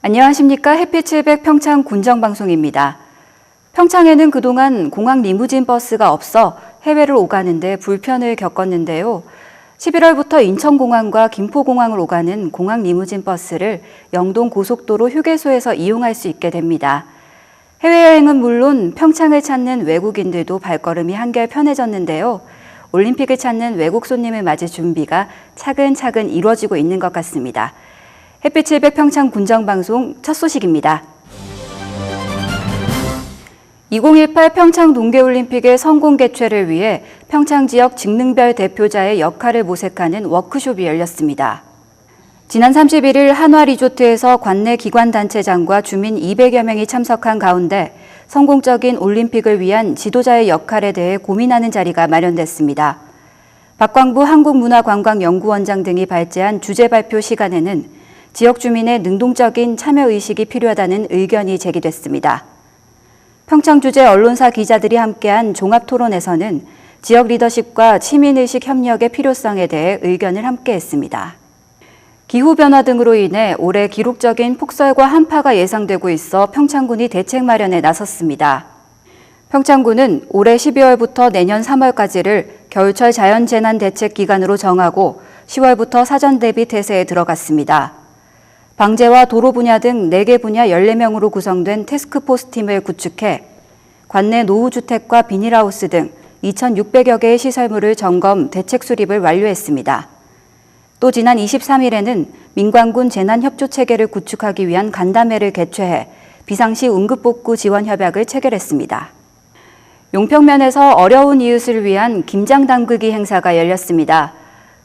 안녕하십니까. 햇빛700 평창 군정방송입니다. 평창에는 그동안 공항 리무진 버스가 없어 해외를 오가는데 불편을 겪었는데요. 11월부터 인천공항과 김포공항을 오가는 공항 리무진 버스를 영동 고속도로 휴게소에서 이용할 수 있게 됩니다. 해외여행은 물론 평창을 찾는 외국인들도 발걸음이 한결 편해졌는데요. 올림픽을 찾는 외국 손님을 맞을 준비가 차근차근 이루어지고 있는 것 같습니다. 햇빛700 평창 군정방송 첫 소식입니다. 2018 평창 동계올림픽의 성공 개최를 위해 평창 지역 직능별 대표자의 역할을 모색하는 워크숍이 열렸습니다. 지난 31일 한화리조트에서 관내 기관단체장과 주민 200여 명이 참석한 가운데 성공적인 올림픽을 위한 지도자의 역할에 대해 고민하는 자리가 마련됐습니다. 박광부 한국문화관광연구원장 등이 발제한 주제 발표 시간에는 지역 주민의 능동적인 참여의식이 필요하다는 의견이 제기됐습니다. 평창주재 언론사 기자들이 함께한 종합토론에서는 지역 리더십과 시민의식 협력의 필요성에 대해 의견을 함께했습니다. 기후변화 등으로 인해 올해 기록적인 폭설과 한파가 예상되고 있어 평창군이 대책 마련에 나섰습니다. 평창군은 올해 12월부터 내년 3월까지를 겨울철 자연재난대책 기간으로 정하고 10월부터 사전 대비 태세에 들어갔습니다. 방재와 도로 분야 등 4개 분야 14명으로 구성된 태스크포스 팀을 구축해 관내 노후주택과 비닐하우스 등 2,600여 개의 시설물을 점검, 대책 수립을 완료했습니다. 또 지난 23일에는 민관군 재난협조체계를 구축하기 위한 간담회를 개최해 비상시 응급복구 지원 협약을 체결했습니다. 용평면에서 어려운 이웃을 위한 김장 담그기 행사가 열렸습니다.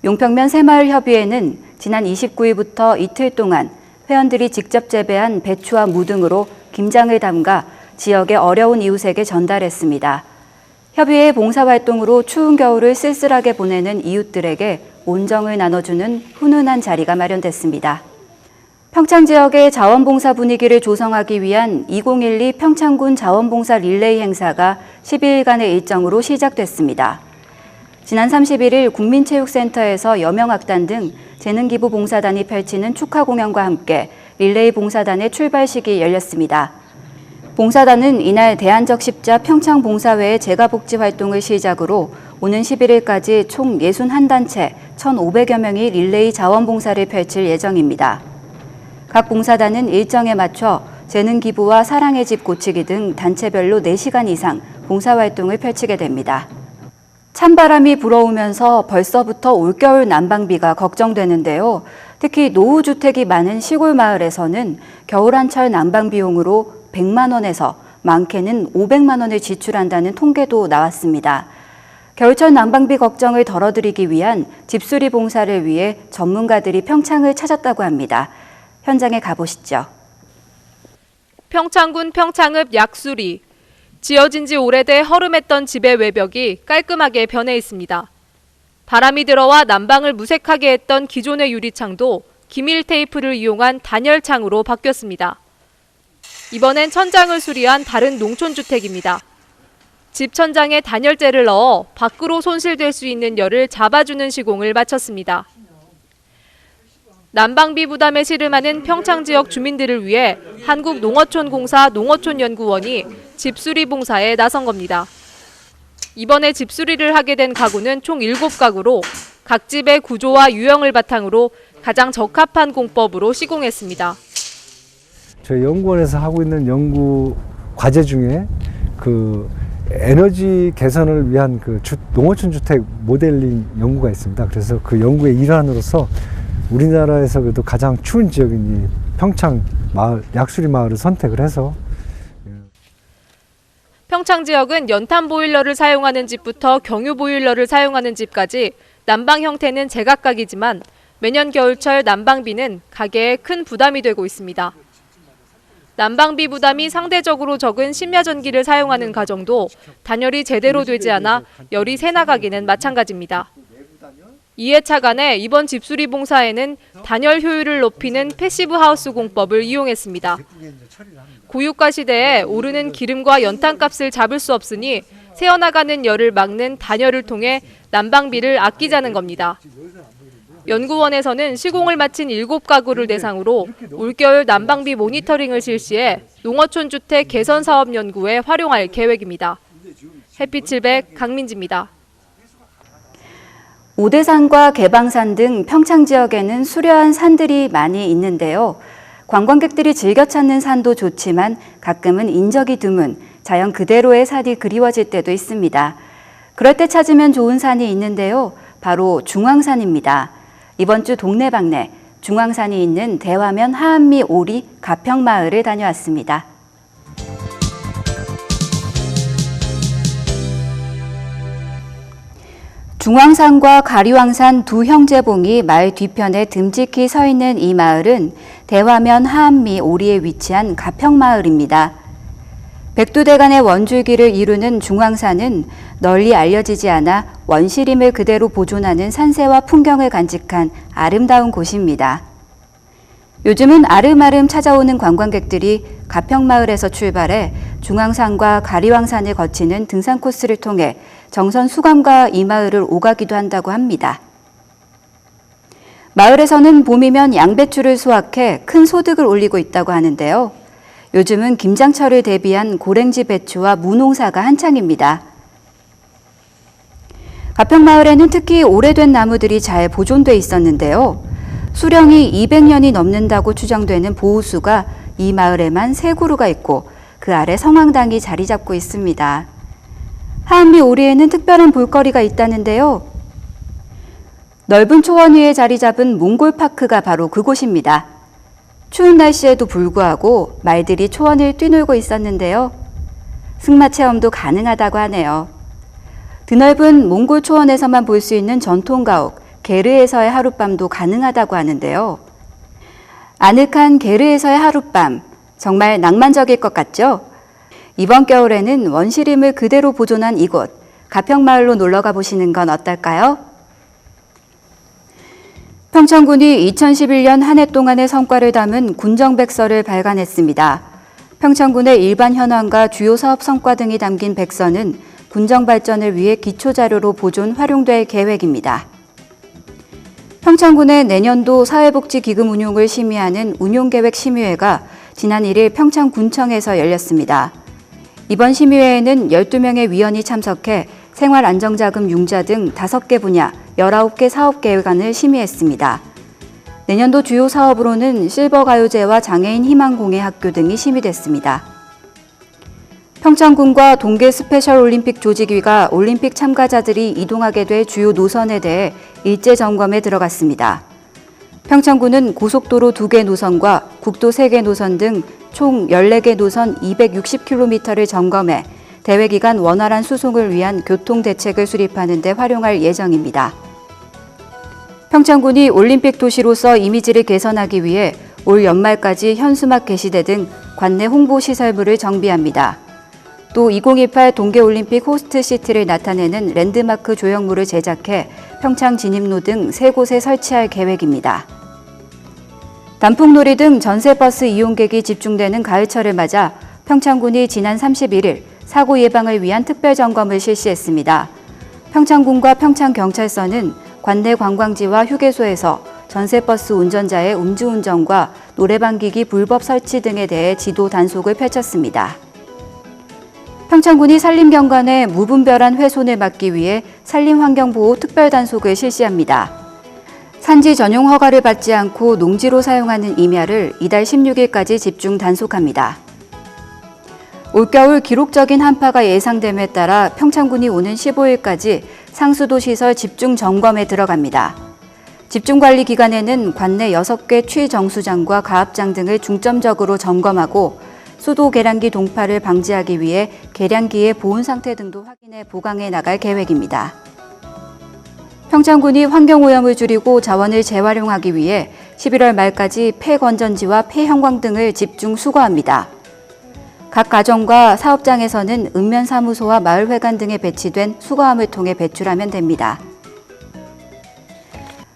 용평면 새마을협의회는 지난 29일부터 이틀 동안 회원들이 직접 재배한 배추와 무 등으로 김장을 담가 지역의 어려운 이웃에게 전달했습니다. 협의회 봉사활동으로 추운 겨울을 쓸쓸하게 보내는 이웃들에게 온정을 나눠주는 훈훈한 자리가 마련됐습니다. 평창 지역의 자원봉사 분위기를 조성하기 위한 2012 평창군 자원봉사 릴레이 행사가 12일간의 일정으로 시작됐습니다. 지난 31일 국민체육센터에서 여명악단 등 재능기부 봉사단이 펼치는 축하 공연과 함께 릴레이 봉사단의 출발식이 열렸습니다. 봉사단은 이날 대안적 십자 평창봉사회의 재가복지 활동을 시작으로 오는 11일까지 총 61단체 1,500여 명이 릴레이 자원봉사를 펼칠 예정입니다. 각 봉사단은 일정에 맞춰 재능기부와 사랑의 집 고치기 등 단체별로 4시간 이상 봉사활동을 펼치게 됩니다. 찬바람이 불어오면서 벌써부터 올겨울 난방비가 걱정되는데요. 특히 노후주택이 많은 시골 마을에서는 겨울 한철 난방 비용으로 100만 원에서 많게는 500만 원을 지출한다는 통계도 나왔습니다. 겨울철 난방비 걱정을 덜어드리기 위한 집수리 봉사를 위해 전문가들이 평창을 찾았다고 합니다. 현장에 가보시죠. 평창군 평창읍 약수리. 지어진 지 오래돼 허름했던 집의 외벽이 깔끔하게 변해 있습니다. 바람이 들어와 난방을 무색하게 했던 기존의 유리창도 기밀 테이프를 이용한 단열창으로 바뀌었습니다. 이번엔 천장을 수리한 다른 농촌주택입니다. 집 천장에 단열재를 넣어 밖으로 손실될 수 있는 열을 잡아주는 시공을 마쳤습니다. 난방비 부담에 씨름하는 평창 지역 주민들을 위해 한국농어촌공사 농어촌연구원이 집수리 봉사에 나선 겁니다. 이번에 집수리를 하게 된 가구는 총 7가구로 각 집의 구조와 유형을 바탕으로 가장 적합한 공법으로 시공했습니다. 저희 연구원에서 하고 있는 연구 과제 중에 에너지 개선을 위한 농어촌 주택 모델링 연구가 있습니다. 그래서 그 연구의 일환으로서 우리나라에서 그래도 가장 추운 지역인 이 평창 마을, 약수리 마을을 선택을 해서 평창 지역은 연탄 보일러를 사용하는 집부터 경유 보일러를 사용하는 집까지 난방 형태는 제각각이지만 매년 겨울철 난방비는 가게에 큰 부담이 되고 있습니다. 난방비 부담이 상대적으로 적은 심야전기를 사용하는 가정도 단열이 제대로 되지 않아 열이 새나가기는 마찬가지입니다. 이에 차관해 이번 집수리 봉사에는 단열 효율을 높이는 패시브 하우스 공법을 이용했습니다. 고유가 시대에 오르는 기름과 연탄값을 잡을 수 없으니 새어나가는 열을 막는 단열을 통해 난방비를 아끼자는 겁니다. 연구원에서는 시공을 마친 7가구를 대상으로 올겨울 난방비 모니터링을 실시해 농어촌 주택 개선 사업 연구에 활용할 계획입니다. 햇빛 700 강민지입니다. 오대산과 개방산 등 평창 지역에는 수려한 산들이 많이 있는데요. 관광객들이 즐겨 찾는 산도 좋지만 가끔은 인적이 드문 자연 그대로의 산이 그리워질 때도 있습니다. 그럴 때 찾으면 좋은 산이 있는데요. 바로 중앙산입니다. 이번 주 동네방네 중앙산이 있는 대화면 하안리 오리 가평마을을 다녀왔습니다. 중앙산과 가리왕산 두 형제봉이 마을 뒤편에 듬직히 서 있는 이 마을은 대화면 하안리 오리에 위치한 가평마을입니다. 백두대간의 원줄기를 이루는 중앙산은 널리 알려지지 않아 원시림을 그대로 보존하는 산세와 풍경을 간직한 아름다운 곳입니다. 요즘은 아름아름 찾아오는 관광객들이 가평마을에서 출발해 중앙산과 가리왕산을 거치는 등산 코스를 통해 정선 수감과 이 마을을 오가기도 한다고 합니다. 마을에서는 봄이면 양배추를 수확해 큰 소득을 올리고 있다고 하는데요. 요즘은 김장철을 대비한 고랭지 배추와 무농사가 한창입니다. 가평마을에는 특히 오래된 나무들이 잘 보존돼 있었는데요. 수령이 200년이 넘는다고 추정되는 보호수가 이 마을에만 3그루가 있고 그 아래 성황당이 자리 잡고 있습니다. 하안리 오리에는 특별한 볼거리가 있다는데요. 넓은 초원 위에 자리 잡은 몽골파크가 바로 그곳입니다. 추운 날씨에도 불구하고 말들이 초원을 뛰놀고 있었는데요. 승마 체험도 가능하다고 하네요. 드넓은 몽골 초원에서만 볼 수 있는 전통가옥 게르에서의 하룻밤도 가능하다고 하는데요. 아늑한 게르에서의 하룻밤, 정말 낭만적일 것 같죠? 이번 겨울에는 원시림을 그대로 보존한 이곳, 가평마을로 놀러가 보시는 건 어떨까요? 평창군이 2011년 한 해 동안의 성과를 담은 군정백서를 발간했습니다. 평창군의 일반 현황과 주요 사업 성과 등이 담긴 백서는 군정 발전을 위해 기초자료로 보존 활용될 계획입니다. 평창군의 내년도 사회복지기금 운용을 심의하는 운용계획 심의회가 지난 1일 평창군청에서 열렸습니다. 이번 심의회에는 12명의 위원이 참석해 생활안정자금 융자 등 5개 분야 19개 사업 계획안을 심의했습니다. 내년도 주요 사업으로는 실버가요제와 장애인 희망공예 학교 등이 심의됐습니다. 평창군과 동계 스페셜올림픽 조직위가 올림픽 참가자들이 이동하게 될 주요 노선에 대해 일제 점검에 들어갔습니다. 평창군은 고속도로 2개 노선과 국도 3개 노선 등 총 14개 노선 260km를 점검해 대회 기간 원활한 수송을 위한 교통대책을 수립하는 데 활용할 예정입니다. 평창군이 올림픽 도시로서 이미지를 개선하기 위해 올 연말까지 현수막 게시대 등 관내 홍보시설물을 정비합니다. 또 2028 동계올림픽 호스트시티를 나타내는 랜드마크 조형물을 제작해 평창 진입로 등 3곳에 설치할 계획입니다. 단풍놀이 등 전세버스 이용객이 집중되는 가을철을 맞아 평창군이 지난 31일 사고 예방을 위한 특별점검을 실시했습니다. 평창군과 평창경찰서는 관내 관광지와 휴게소에서 전세버스 운전자의 음주운전과 노래방기기 불법 설치 등에 대해 지도 단속을 펼쳤습니다. 평창군이 산림경관의 무분별한 훼손을 막기 위해 산림환경보호 특별단속을 실시합니다. 산지 전용 허가를 받지 않고 농지로 사용하는 임야를 이달 16일까지 집중 단속합니다. 올겨울 기록적인 한파가 예상됨에 따라 평창군이 오는 15일까지 상수도 시설 집중 점검에 들어갑니다. 집중관리 기간에는 관내 6개 취정수장과 가압장 등을 중점적으로 점검하고 수도 계량기 동파를 방지하기 위해 계량기의 보온 상태 등도 확인해 보강해 나갈 계획입니다. 평창군이 환경오염을 줄이고 자원을 재활용하기 위해 11월 말까지 폐건전지와 폐형광 등을 집중 수거합니다. 각 가정과 사업장에서는 읍면사무소와 마을회관 등에 배치된 수거함을 통해 배출하면 됩니다.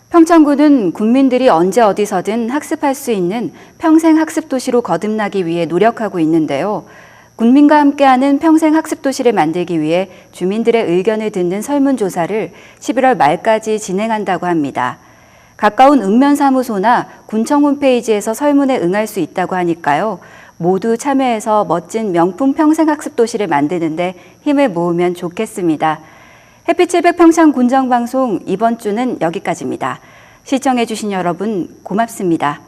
평창군은 국민들이 언제 어디서든 학습할 수 있는 평생학습도시로 거듭나기 위해 노력하고 있는데요. 국민과 함께하는 평생학습도시를 만들기 위해 주민들의 의견을 듣는 설문조사를 11월 말까지 진행한다고 합니다. 가까운 읍면사무소나 군청 홈페이지에서 설문에 응할 수 있다고 하니까요. 모두 참여해서 멋진 명품 평생학습도시를 만드는데 힘을 모으면 좋겠습니다. 햇빛700 평창 군정방송 이번 주는 여기까지입니다. 시청해주신 여러분 고맙습니다.